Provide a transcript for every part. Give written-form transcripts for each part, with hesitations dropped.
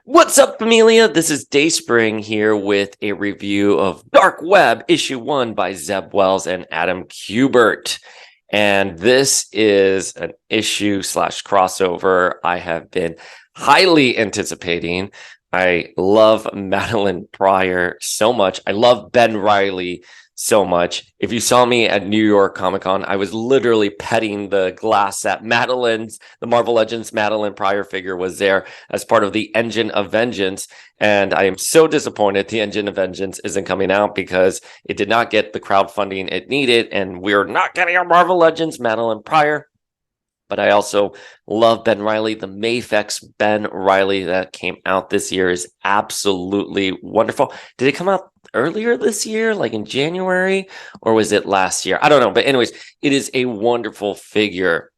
What's up, Familia? This is Dayspring here with a review of Dark Web Issue 1 by Zeb Wells and Adam Kubert. And this is an issue slash crossover I have been highly anticipating. I love Madeline Pryor so much. I love Ben Reilly so much. If you saw me at New York Comic Con, I was literally petting the glass that the Marvel Legends Madeline Pryor figure was there as part of the Engine of Vengeance. And I am so disappointed the Engine of Vengeance isn't coming out because it did not get the crowdfunding it needed. And we're not getting a Marvel Legends Madeline Pryor. But I also love Ben Reilly. The Mafex Ben Reilly that came out this year is absolutely wonderful. Did it come out earlier this year, like in January, or was it last year? I don't know. But anyways, it is a wonderful figure.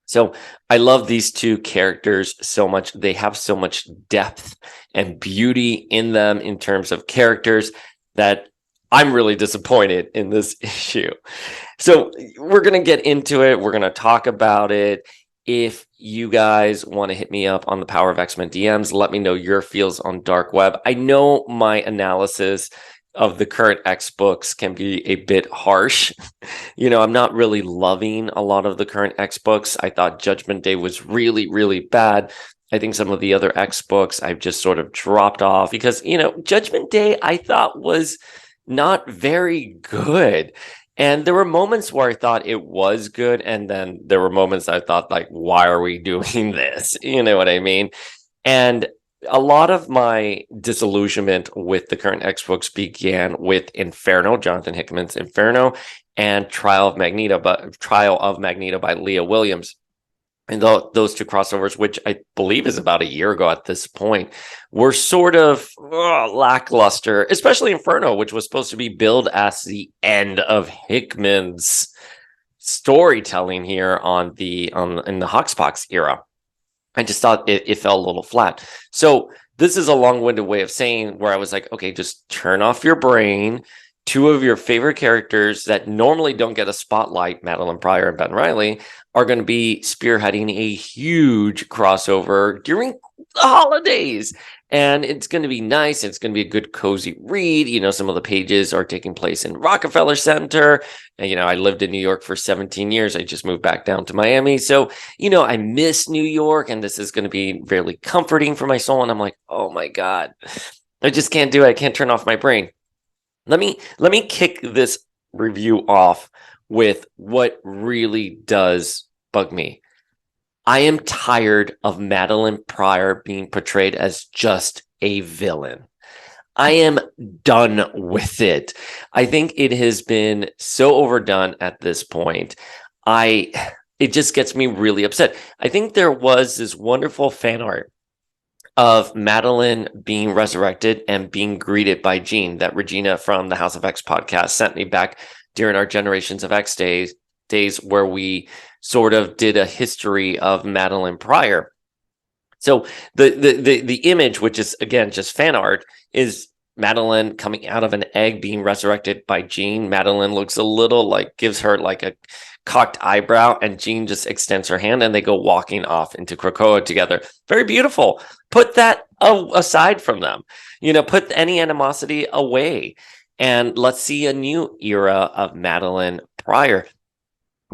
So I love these two characters so much. They have so much depth and beauty in them in terms of characters that I'm really disappointed in this issue. So we're going to get into it. We're going to talk about it. If you guys want to hit me up on the Power of X-Men DMs, let me know your feels on Dark Web. I know my analysis of the current X books can be a bit harsh. I'm not really loving a lot of the current X books. I thought Judgment Day was really, really bad. I think some of the other X books I've just sort of dropped off because, Judgment Day I thought was not very good. And there were moments where I thought it was good. And then there were moments I thought, like, why are we doing this? You know what I mean? And a lot of my disillusionment with the current X books began with Inferno, Jonathan Hickman's Inferno, and Trial of Magneto by Leah Williams. And those two crossovers, which I believe is about a year ago at this point, were sort of lackluster, especially Inferno, which was supposed to be billed as the end of Hickman's storytelling here in the Hoxpox era. I just thought it fell a little flat. So this is a long-winded way of saying where I was like, okay, just turn off your brain. Two of your favorite characters that normally don't get a spotlight, Madeline Pryor and Ben Reilly, are going to be spearheading a huge crossover during the holidays. And it's going to be nice. It's going to be a good, cozy read. Some of the pages are taking place in Rockefeller Center. And, I lived in New York for 17 years. I just moved back down to Miami. So, I miss New York, and this is going to be fairly comforting for my soul. And I'm like, oh my God, I just can't do it. I can't turn off my brain. Let me kick this review off with what really does bug me. I am tired of Madeline Pryor being portrayed as just a villain. I am done with it. I think it has been so overdone at this point. It just gets me really upset. I think there was this wonderful fan art of Madeline being resurrected and being greeted by Jean that Regina from the House of X podcast sent me back during our Generations of X days where we sort of did a history of Madeline Pryor. So the image, which is again just fan art, is Madeline coming out of an egg being resurrected by Jean. Madeline looks a little gives her like a cocked eyebrow, and Jean just extends her hand and they go walking off into Krakoa together. Very beautiful. Put that aside from them. Put any animosity away and let's see a new era of Madeline Pryor.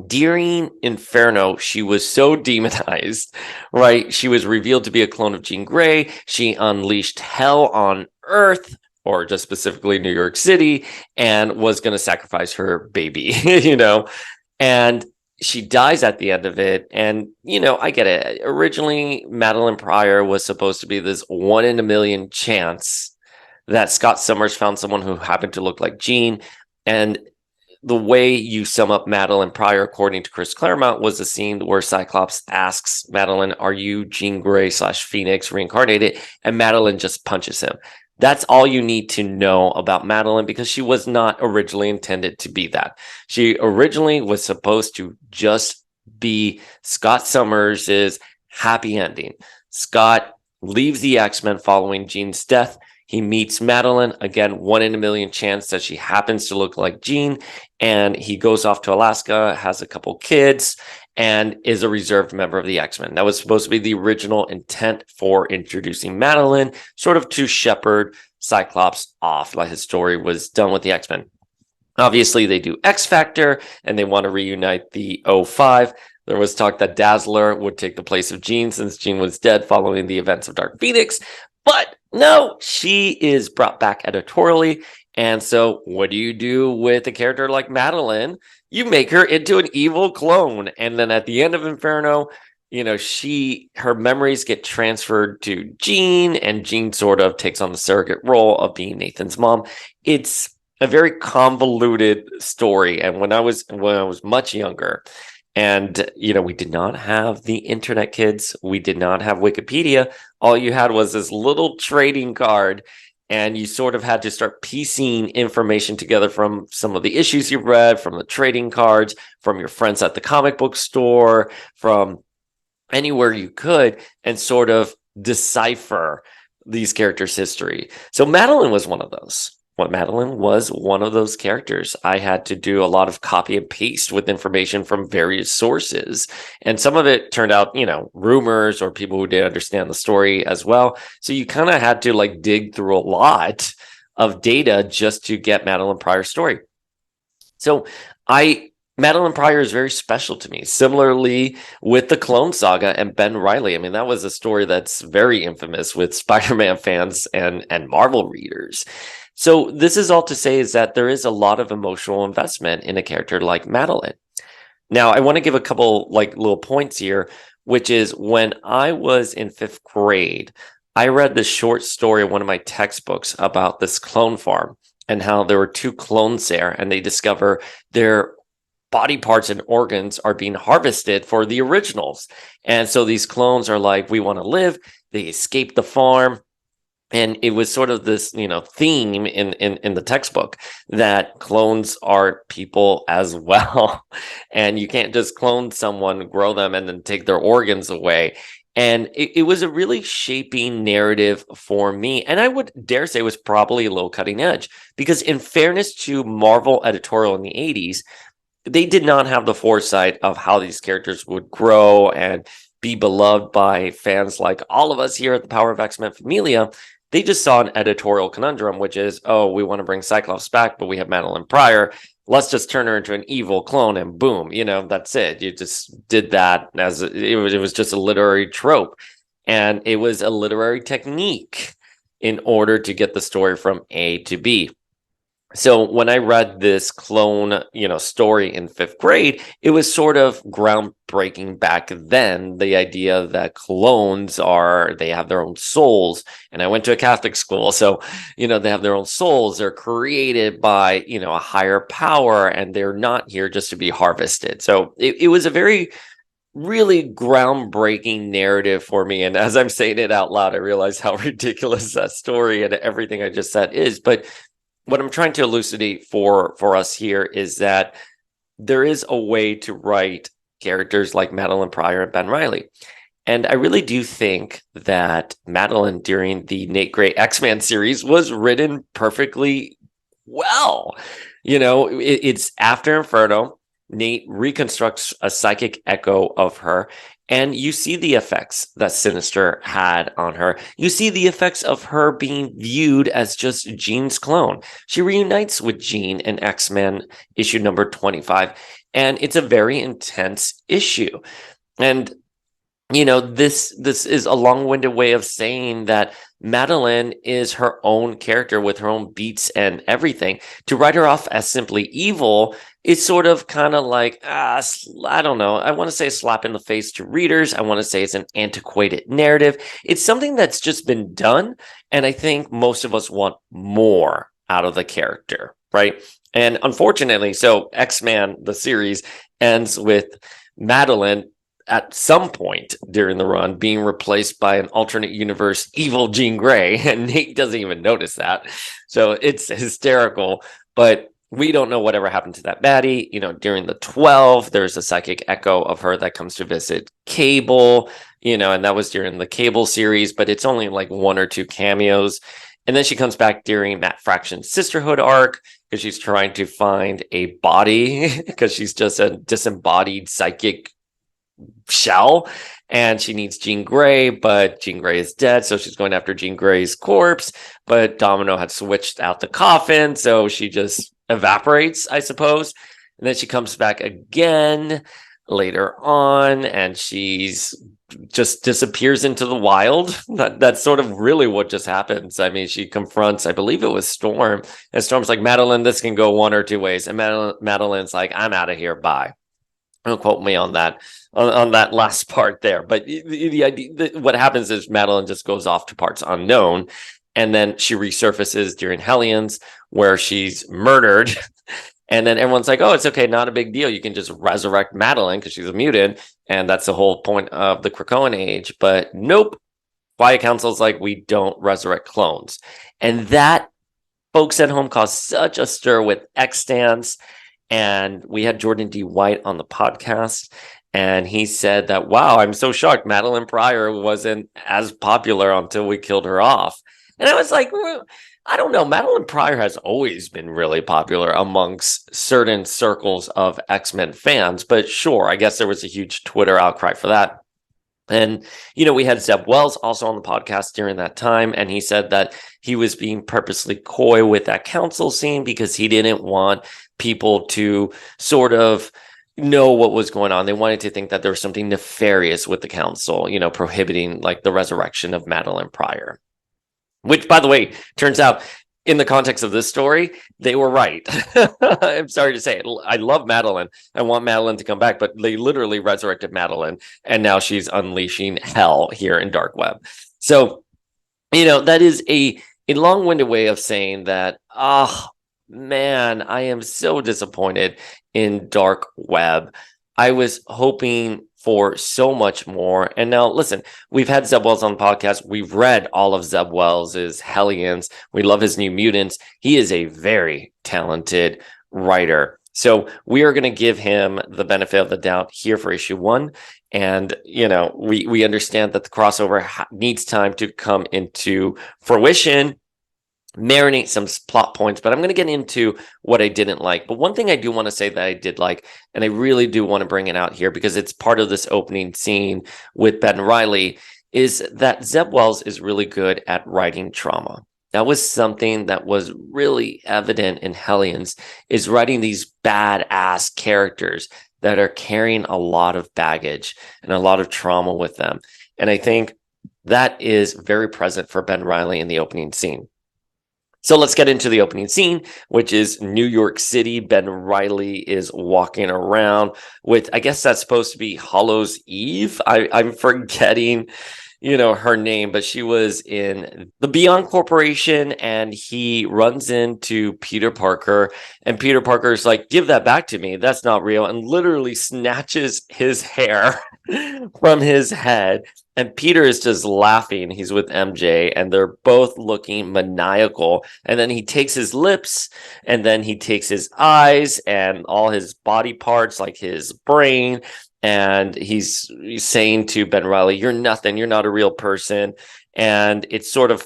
During Inferno, she was so demonized, right? She was revealed to be a clone of Jean Grey. She unleashed hell on Earth, or just specifically New York City, and was going to sacrifice her baby, and she dies at the end of it. And, I get it. Originally, Madeline Pryor was supposed to be this 1 in a million chance that Scott Summers found someone who happened to look like Jean. And the way you sum up Madeline Pryor, according to Chris Claremont, was a scene where Cyclops asks Madeline, "Are you Jean Grey / Phoenix reincarnated?" And Madeline just punches him. That's all you need to know about Madeline, because she was not originally intended to be that. She originally was supposed to just be Scott Summers' happy ending. Scott leaves the X-Men following Jean's death. He meets Madeline, again, 1 in a million chance that she happens to look like Jean, and he goes off to Alaska, has a couple kids, and is a reserved member of the X-Men. That was supposed to be the original intent for introducing Madeline, sort of to shepherd Cyclops off, like his story was done with the X-Men. Obviously, they do X Factor, and they want to reunite the O5. There was talk that Dazzler would take the place of Jean since Jean was dead following the events of Dark Phoenix. But no, she is brought back editorially. And so what do you do with a character like Madeline? You make her into an evil clone. And then at the end of Inferno, her memories get transferred to Jean, and Jean sort of takes on the surrogate role of being Nathan's mom. It's a very convoluted story. And when I was much younger, and we did not have the internet, kids. We did not have Wikipedia. All you had was this little trading card, and you sort of had to start piecing information together from some of the issues you've read, from the trading cards, from your friends at the comic book store, from anywhere you could, and sort of decipher these characters' history. So Madeline was one of those. Madeline was one of those characters. I had to do a lot of copy and paste with information from various sources. And some of it turned out, rumors or people who didn't understand the story as well. So you kind of had to dig through a lot of data just to get Madeline Pryor's story. So Madeline Pryor is very special to me. Similarly with the Clone Saga and Ben Reilly. I mean, that was a story that's very infamous with Spider-Man fans and Marvel readers. So this is all to say is that there is a lot of emotional investment in a character like Madeline. Now, I want to give a couple little points here, which is when I was in 5th grade, I read this short story in one of my textbooks about this clone farm and how there were 2 clones there, and they discover their body parts and organs are being harvested for the originals. And so these clones are like, we want to live. They escape the farm. And it was sort of this, theme in the textbook that clones are people as well. And you can't just clone someone, grow them, and then take their organs away. And it was a really shaping narrative for me. And I would dare say it was probably a little cutting edge, because in fairness to Marvel editorial in the 80s, they did not have the foresight of how these characters would grow and be beloved by fans like all of us here at the Power of X-Men Familia. They just saw an editorial conundrum, which is, we want to bring Cyclops back, but we have Madeline Pryor. Let's just turn her into an evil clone, and boom, that's it. You just did that as it was just a literary trope, and it was a literary technique in order to get the story from A to B. So when I read this clone, story in 5th grade, it was sort of groundbreaking back then. The idea that clones they have their own souls. And I went to a Catholic school. So, they have their own souls. They're created by, a higher power, and they're not here just to be harvested. So it was a very, really groundbreaking narrative for me. And as I'm saying it out loud, I realize how ridiculous that story and everything I just said is. But what I'm trying to elucidate for us here is that there is a way to write characters like Madeline Pryor and Ben Reilly. And I really do think that Madeline during the Nate Gray X-Men series was written perfectly well. It's after Inferno. Nate reconstructs a psychic echo of her, and you see the effects that Sinister had on her. You see the effects of her being viewed as just Jean's clone. She reunites with Jean in X-Men issue number 25, and it's a very intense issue. And this is a long-winded way of saying that Madeline is her own character with her own beats and everything. To write her off as simply evil is sort of kind of like, I don't know. I want to say a slap in the face to readers. I want to say it's an antiquated narrative. It's something that's just been done. And I think most of us want more out of the character, right? And unfortunately, so X-Men, the series, ends with Madeline at some point during the run being replaced by an alternate universe evil Jean Grey, and Nate doesn't even notice that. So it's hysterical, but we don't know whatever happened to that baddie. During the 12, there's a psychic echo of her that comes to visit Cable, and that was during the Cable series, but it's only 1 or 2 cameos. And then she comes back during Matt Fraction's Sisterhood arc because she's trying to find a body because she's just a disembodied psychic shell, and she needs Jean Grey, but Jean Grey is dead, so she's going after Jean Grey's corpse, but Domino had switched out the coffin, so she just evaporates, I suppose. And then she comes back again later on, and she's just disappears into the wild. That's sort of really what just happens. I mean, she confronts, I believe it was Storm, and Storm's like, Madeline, this can go one or two ways. And Madeline's like, I'm out of here, bye. Don't quote me on that last part there. But the idea, what happens is Madeline just goes off to parts unknown, and then she resurfaces during Hellions, where she's murdered. And then everyone's like, oh, it's okay, not a big deal. You can just resurrect Madeline because she's a mutant. And that's the whole point of the Krakoan age. But nope. Quiet Council's like, we don't resurrect clones. And that, folks at home, caused such a stir with X-Stance. And we had Jordan D. White on the podcast. And he said that, wow, I'm so shocked. Madeline Pryor wasn't as popular until we killed her off. And I was like, well, I don't know. Madeline Pryor has always been really popular amongst certain circles of X-Men fans. But sure, I guess there was a huge Twitter outcry for that. And, we had Zeb Wells also on the podcast during that time. And he said that he was being purposely coy with that council scene because he didn't want people to sort of know what was going on. They wanted to think that there was something nefarious with the council, prohibiting like the resurrection of Madeline Pryor. Which, by the way, turns out in the context of this story, they were right. I'm sorry to say it. I love Madeline. I want Madeline to come back, but they literally resurrected Madeline, and now she's unleashing hell here in Dark Web. So, that is a long-winded way of saying that, man, I am so disappointed in Dark Web. I was hoping for so much more. And now, listen, we've had Zeb Wells on the podcast. We've read all of Zeb Wells' Hellions. We love his New Mutants. He is a very talented writer. So we are going to give him the benefit of the doubt here for issue 1. And, we understand that the crossover needs time to come into fruition, marinate some plot points, but I'm going to get into what I didn't like. But one thing I do want to say that I did like, and I really do want to bring it out here because it's part of this opening scene with Ben Reilly, is that Zeb Wells is really good at writing trauma. That was something that was really evident in Hellions, is writing these badass characters that are carrying a lot of baggage and a lot of trauma with them. And I think that is very present for Ben Reilly in the opening scene. So let's get into the opening scene, which is New York City. Ben Reilly is walking around with, I guess that's supposed to be Hallows Eve. I'm forgetting, her name, but she was in the Beyond Corporation, and he runs into Peter Parker, and Peter Parker's like, give that back to me. That's not real. And literally snatches his hair from his head. And Peter is just laughing. He's with MJ, and they're both looking maniacal. And then he takes his lips, and then he takes his eyes and all his body parts, like his brain. And he's saying to Ben Reilly, you're nothing. You're not a real person. And it sort of,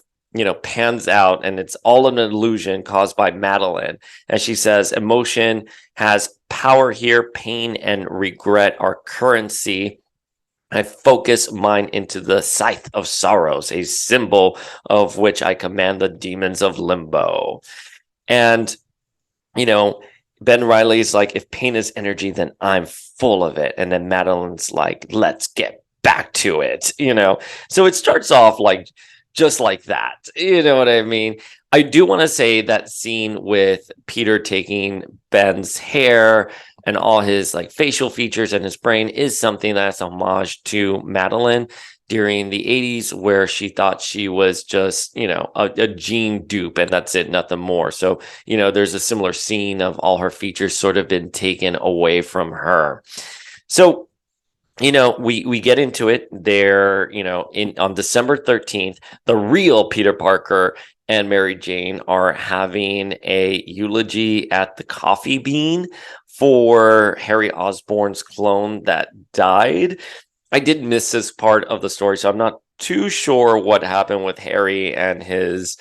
pans out, and it's all an illusion caused by Madeline. And she says, emotion has power here. Pain and regret are currency. I focus mine into the scythe of sorrows, a symbol of which I command the demons of limbo. And, Ben Reilly's like, if pain is energy, then I'm full of it. And then Madeline's like, let's get back to it, So it starts off like, just like that. You know what I mean? I do want to say that scene with Peter taking Ben's hair and all his like facial features and his brain is something that's a homage to Madeline during the 80s, where she thought she was just, a Jean dupe, and that's it, nothing more. So, there's a similar scene of all her features sort of been taken away from her. So, we get into it there, on December 13th, the real Peter Parker and Mary Jane are having a eulogy at the Coffee Bean for Harry Osborn's clone that died. I did miss this part of the story, so I'm not too sure what happened with Harry and his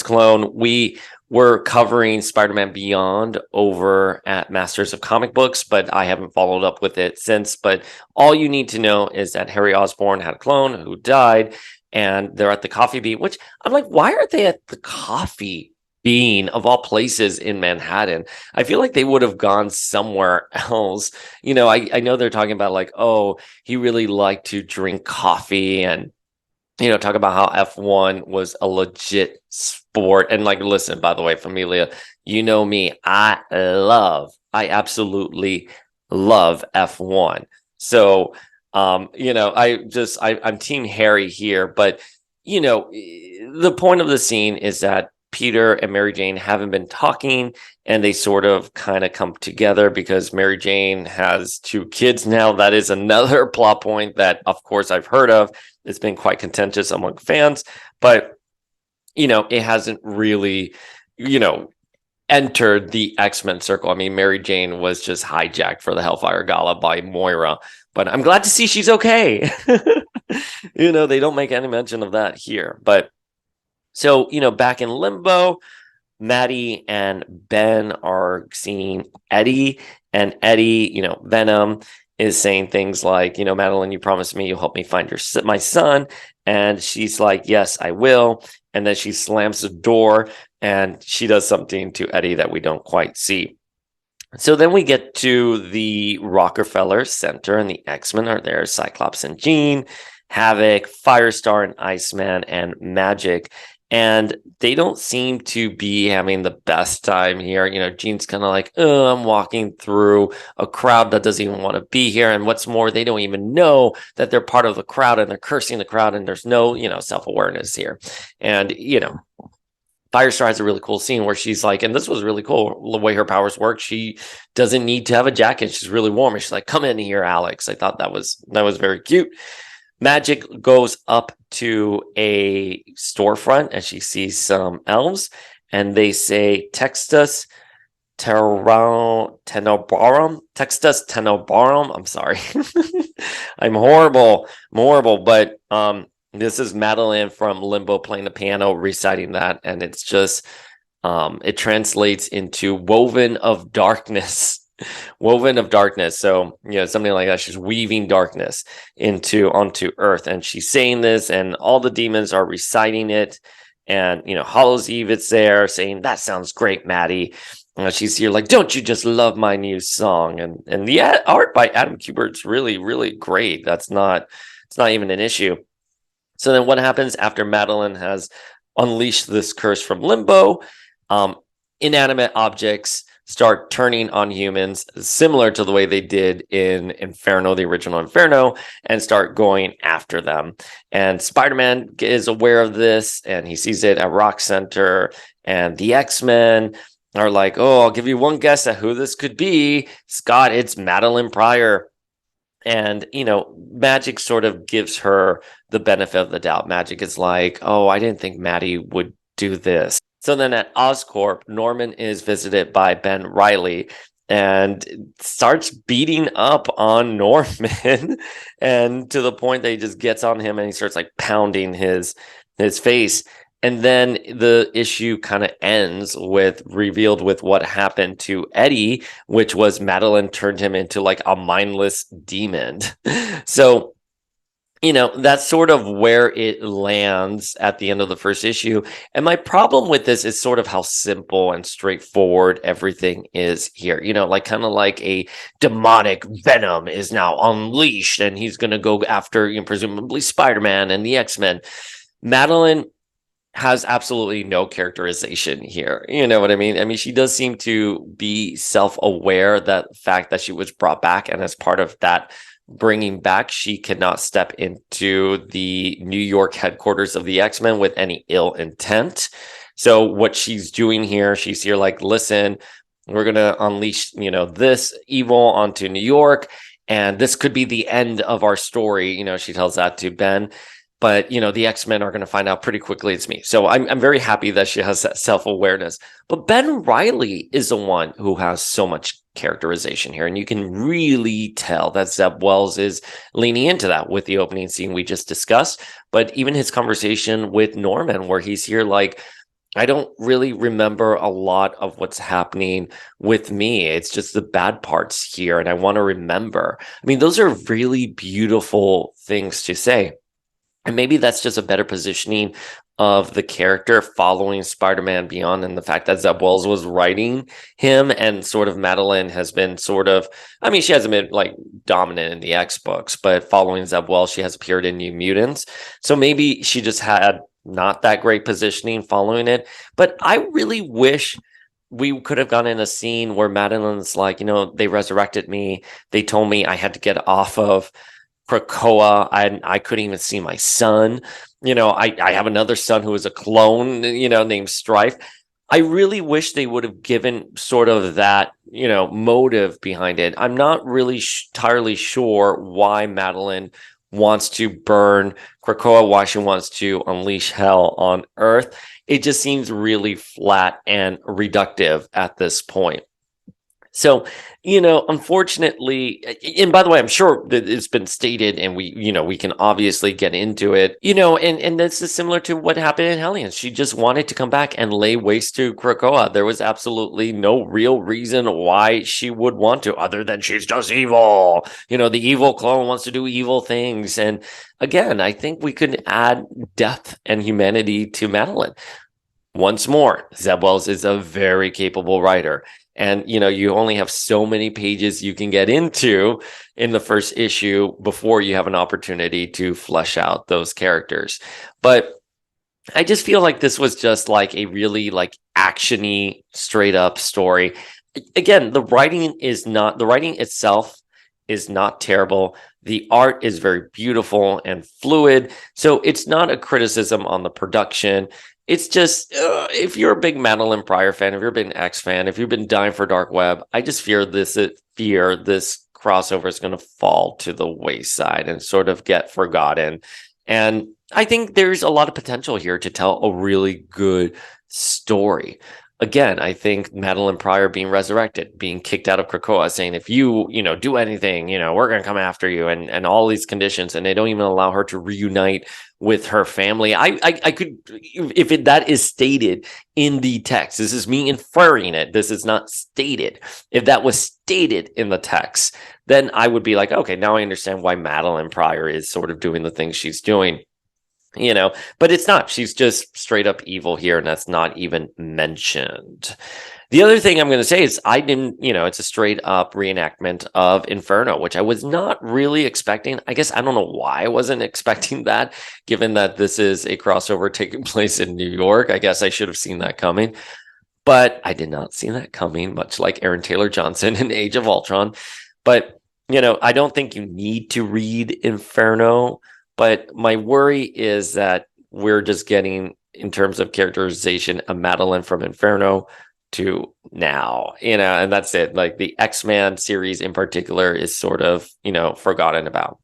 clone. We were covering Spider-Man Beyond over at Masters of Comic Books, but I haven't followed up with it since. But all you need to know is that Harry Osborn had a clone who died, and they're at the Coffee Bean, which I'm like, why are they at the Coffee Bean of all places in Manhattan? I feel like they would have gone somewhere else. I know they're talking about like, oh, he really liked to drink coffee and talk about how F1 was a legit sport. And like, listen, by the way, Familia, you know me, I absolutely love F1. So, I'm Team Harry here, but the point of the scene is that Peter and Mary Jane haven't been talking, and they sort of kind of come together because Mary Jane has 2 kids now. That is another plot point that, of course, I've heard of. It's been quite contentious among fans, but it hasn't really, entered the X-Men circle. I mean, Mary Jane was just hijacked for the Hellfire Gala by Moira, but I'm glad to see she's okay. They don't make any mention of that here, but so, back in Limbo, Maddie and Ben are seeing Eddie, and Eddie, Venom is saying things like, Madeline, you promised me you'll help me find my son. And she's like, yes, I will. And then she slams the door and she does something to Eddie that we don't quite see. So then we get to the Rockefeller Center, and the X-Men are there: Cyclops and Jean, Havoc, Firestar and Iceman, and Magic. And they don't seem to be having the best time here. Jean's kind of like, oh, I'm walking through a crowd that doesn't even want to be here. And what's more, they don't even know that they're part of the crowd, and they're cursing the crowd, and there's no, self-awareness here. And, Firestar has a really cool scene where she's like, and this was really cool, the way her powers work. She doesn't need to have a jacket. She's really warm. And she's like, come in here, Alex. I thought that was very cute. Magic goes up to a storefront and she sees some elves, and they say, text us Tenobarum. Text us Tenobarum. I'm sorry. I'm horrible, but this is Madeline from Limbo playing the piano, reciting that, and it's just it translates into woven of darkness. Woven of darkness. So, something like that. She's weaving darkness onto Earth, and she's saying this, and all the demons are reciting it. And Hallows Eve, it's there saying, that sounds great, Maddie. She's here like, don't you just love my new song? And the art by Adam Kubert's really, really great. It's not even an issue. So then what happens after Madeline has unleashed this curse from Limbo? Inanimate objects start turning on humans, similar to the way they did in Inferno, the original Inferno, and start going after them. And Spider-Man is aware of this, and he sees it at Rock Center, and the X-Men are like, oh, I'll give you one guess at who this could be. Scott, it's Madeline Pryor. And, Magic sort of gives her the benefit of the doubt. Magic is like, oh, I didn't think Maddie would do this. So then at Oscorp, Norman is visited by Ben Reilly and starts beating up on Norman, and to the point that he just gets on him and he starts like pounding his face. And then the issue kind of ends revealed with what happened to Eddie, which was Madeline turned him into like a mindless demon. So, that's sort of where it lands at the end of the first issue. And my problem with this is sort of how simple and straightforward everything is here. Like kind of like a demonic Venom is now unleashed, and he's going to go after, presumably Spider-Man and the X-Men. Madeline has absolutely no characterization here. You know what I mean? I mean, she does seem to be self-aware that the fact that she was brought back, and as part of that bringing back, she cannot step into the New York headquarters of the X-Men with any ill intent. So what she's doing here, she's here like, listen, we're going to unleash, this evil onto New York, and this could be the end of our story. She tells that to Ben. But, the X-Men are going to find out pretty quickly it's me. So I'm very happy that she has that self-awareness. But Ben Reilly is the one who has so much characterization here. And you can really tell that Zeb Wells is leaning into that with the opening scene we just discussed. But even his conversation with Norman, where he's here like, I don't really remember a lot of what's happening with me. It's just the bad parts here. And I want to remember. I mean, those are really beautiful things to say. And maybe that's just a better positioning of the character following Spider-Man Beyond, and the fact that Zeb Wells was writing him, and sort of Madeline has been sort of, I mean, she hasn't been like dominant in the X books, but following Zeb Wells, she has appeared in New Mutants. So maybe she just had not that great positioning following it. But I really wish we could have gone in a scene where Madeline's like, they resurrected me. They told me I had to get off of Krakoa. I couldn't even see my son. I have another son who is a clone, named Strife. I really wish they would have given sort of that, motive behind it. I'm not really entirely sure why Madeline wants to burn Krakoa, why she wants to unleash hell on Earth. It just seems really flat and reductive at this point. So, unfortunately, and by the way, I'm sure that it's been stated, and we can obviously get into it, and this is similar to what happened in Hellions. She just wanted to come back and lay waste to Krakoa. There was absolutely no real reason why she would want to, other than she's just evil. The evil clone wants to do evil things. And again, I think we could add depth and humanity to Madeline. Once more, Zeb Wells is a very capable writer. And, you only have so many pages you can get into in the first issue before you have an opportunity to flesh out those characters. But I just feel like this was just like a really like action-y, straight up story. Again, the writing itself is not terrible. The art is very beautiful and fluid. So it's not a criticism on the production. It's just, if you're a big Madeline Pryor fan, if you're a big X fan, if you've been dying for Dark Web, I just fear this crossover is going to fall to the wayside and sort of get forgotten. And I think there's a lot of potential here to tell a really good story. Again, I think Madeline Pryor being resurrected, being kicked out of Krakoa, saying, if you, do anything, we're going to come after you, and all these conditions, and they don't even allow her to reunite with her family. I could, if that is stated in the text, this is me inferring it. This is not stated. If that was stated in the text, then I would be like, okay, now I understand why Madeline Pryor is sort of doing the things she's doing. But it's not. She's just straight up evil here, and that's not even mentioned. The other thing I'm going to say is it's a straight up reenactment of Inferno, which I was not really expecting. I guess I don't know why I wasn't expecting that, given that this is a crossover taking place in New York. I guess I should have seen that coming, but I did not see that coming, much like Aaron Taylor Johnson in Age of Ultron. But, I don't think you need to read Inferno. But my worry is that we're just getting, in terms of characterization, a Madeline from Inferno to now, and that's it. Like the X-Men series in particular is sort of, forgotten about.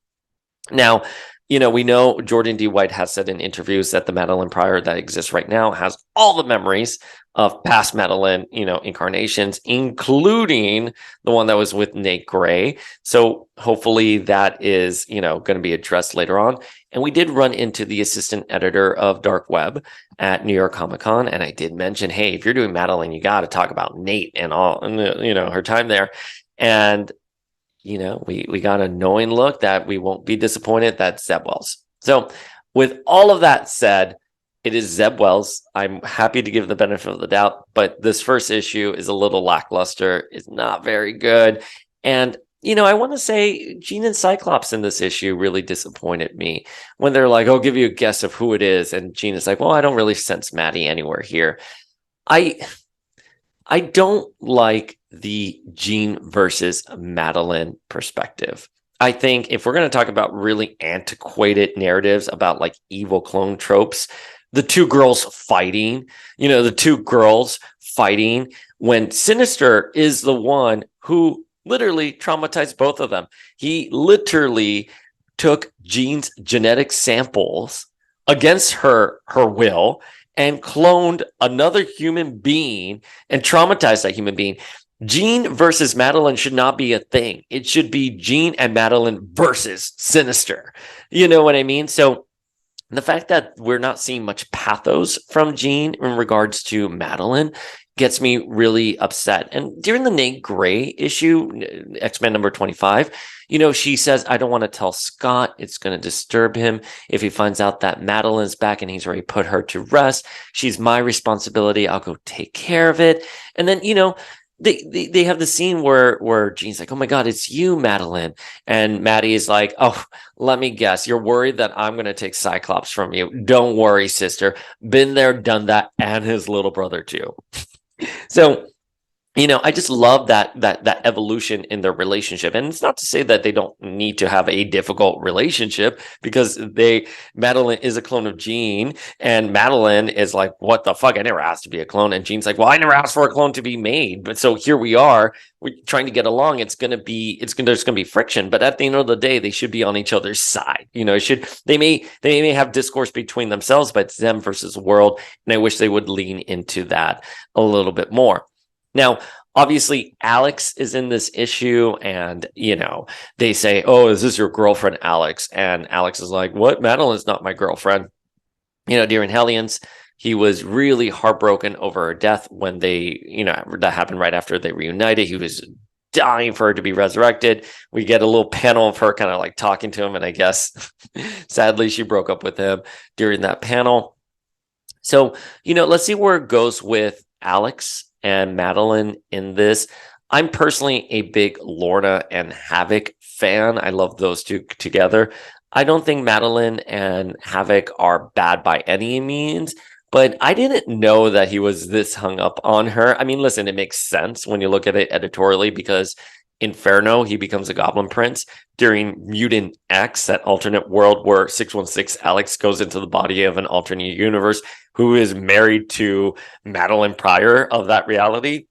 Now, we know Jordan D. White has said in interviews that the Madeline Pryor that exists right now has all the memories of past Madeline, incarnations, including the one that was with Nate Gray. So hopefully that is, going to be addressed later on. And we did run into the assistant editor of Dark Web at New York Comic Con. And I did mention, hey, if you're doing Madeline, you got to talk about Nate and all, and her time there. And, we got a knowing look that we won't be disappointed. That's Zeb Wells. So with all of that said, it is Zeb Wells. I'm happy to give the benefit of the doubt, but this first issue is a little lackluster. It's not very good. And, I want to say Jean and Cyclops in this issue really disappointed me when they're like, I'll give you a guess of who it is. And Jean is like, well, I don't really sense Maddie anywhere here. I don't like the Jean versus Madeline perspective. I think if we're going to talk about really antiquated narratives about like evil clone tropes, the two girls fighting when Sinister is the one who literally traumatized both of them. He literally took Jean's genetic samples against her will and cloned another human being and traumatized that human being. Jean versus Madeline should not be a thing. It should be Jean and Madeline versus Sinister. You know what I mean? So the fact that we're not seeing much pathos from Jean in regards to Madeline gets me really upset. And during the Nate Gray issue, X-Men number 25, she says, I don't want to tell Scott. It's going to disturb him if he finds out that Madeline's back and he's already put her to rest. She's my responsibility. I'll go take care of it. And then, they have the scene where Jean's like, oh my God, it's you, Madeline. And Maddie is like, oh, let me guess. You're worried that I'm going to take Cyclops from you. Don't worry, sister. Been there, done that, and his little brother too. So, I just love that evolution in their relationship. And it's not to say that they don't need to have a difficult relationship, because Madeline is a clone of Jean, and Madeline is like, what the fuck? I never asked to be a clone. And Jean's like, well, I never asked for a clone to be made. But so here we are, we're trying to get along. There's going to be friction, but at the end of the day, they should be on each other's side. They may have discourse between themselves, but it's them versus the world. And I wish they would lean into that a little bit more. Now, obviously, Alex is in this issue, and, they say, oh, is this your girlfriend, Alex? And Alex is like, what? Madeline's not my girlfriend. During Hellions, he was really heartbroken over her death when that happened right after they reunited. He was dying for her to be resurrected. We get a little panel of her kind of like talking to him, and I guess, sadly, she broke up with him during that panel. So, let's see where it goes with Alex and Madeline in this. I'm personally a big Lorna and Havoc fan. I love those two together. I don't think Madeline and Havoc are bad by any means, but I didn't know that he was this hung up on her. I mean, listen, it makes sense when you look at it editorially, because Inferno, he becomes a Goblin Prince. During Mutant X, that alternate world where 616 Alex goes into the body of an alternate universe who is married to Madeline Pryor of that reality,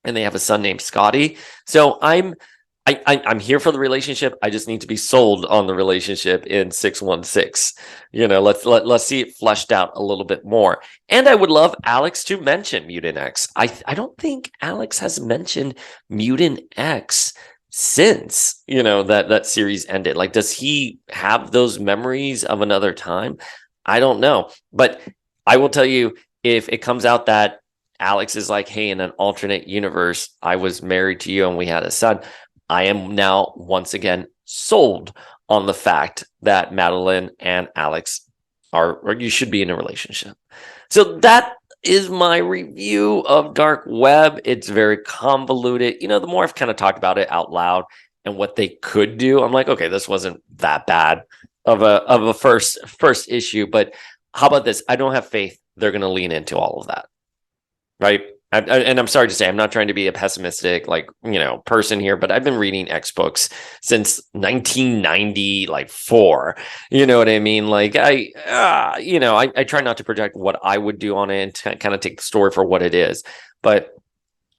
and they have a son named Scotty. So I'm here for the relationship. I just need to be sold on the relationship in 616. Let's see it fleshed out a little bit more. And I would love Alex to mention Mutant X. I don't think Alex has mentioned Mutant X since that series ended. Like, does he have those memories of another time? I don't know, but I will tell you, if it comes out that Alex is like, hey, in an alternate universe, I was married to you and we had a son, I am now once again sold on the fact that Madeline and Alex you should be in a relationship. So that is my review of Dark Web. It's very convoluted. The more I've kind of talked about it out loud and what they could do, I'm like, okay, this wasn't that bad of a first issue, but how about this? I don't have faith they're going to lean into all of that, right? And I'm sorry to say, I'm not trying to be a pessimistic, person here, but I've been reading X books since 1994. You know what I mean? Like, I try not to project what I would do on it and kind of take the story for what it is. But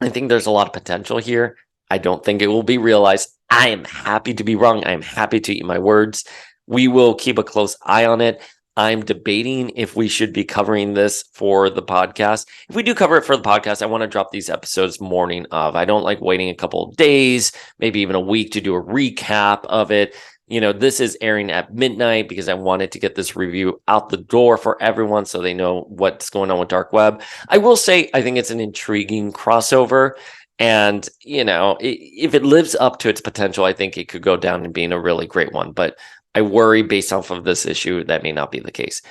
I think there's a lot of potential here. I don't think it will be realized. I am happy to be wrong. I am happy to eat my words. We will keep a close eye on it. I'm debating if we should be covering this for the podcast. If we do cover it for the podcast, I want to drop these episodes morning of. I don't like waiting a couple of days, maybe even a week to do a recap of it. This is airing at midnight because I wanted to get this review out the door for everyone so they know what's going on with Dark Web. I will say, I think it's an intriguing crossover. And, if it lives up to its potential, I think it could go down and being a really great one. But I worry based off of this issue that may not be the case.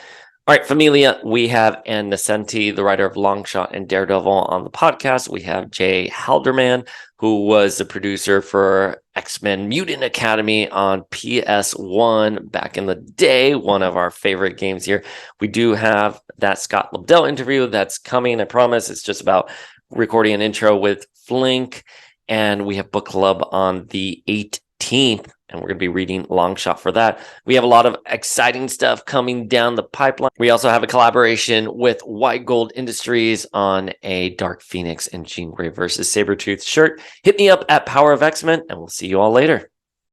All right, Familia, we have Ann Nocenti, the writer of Longshot and Daredevil, on the podcast. We have Jay Halderman, who was the producer for X-Men Mutant Academy on PS1 back in the day, one of our favorite games here. We do have that Scott Lobdell interview that's coming, I promise. It's just about recording an intro with Flink. And we have book club on the 18th. And we're going to be reading Longshot for that. We have a lot of exciting stuff coming down the pipeline. We also have a collaboration with White Gold Industries on a Dark Phoenix and Jean Grey versus Sabretooth shirt. Hit me up at Power of X-Men, and we'll see you all later.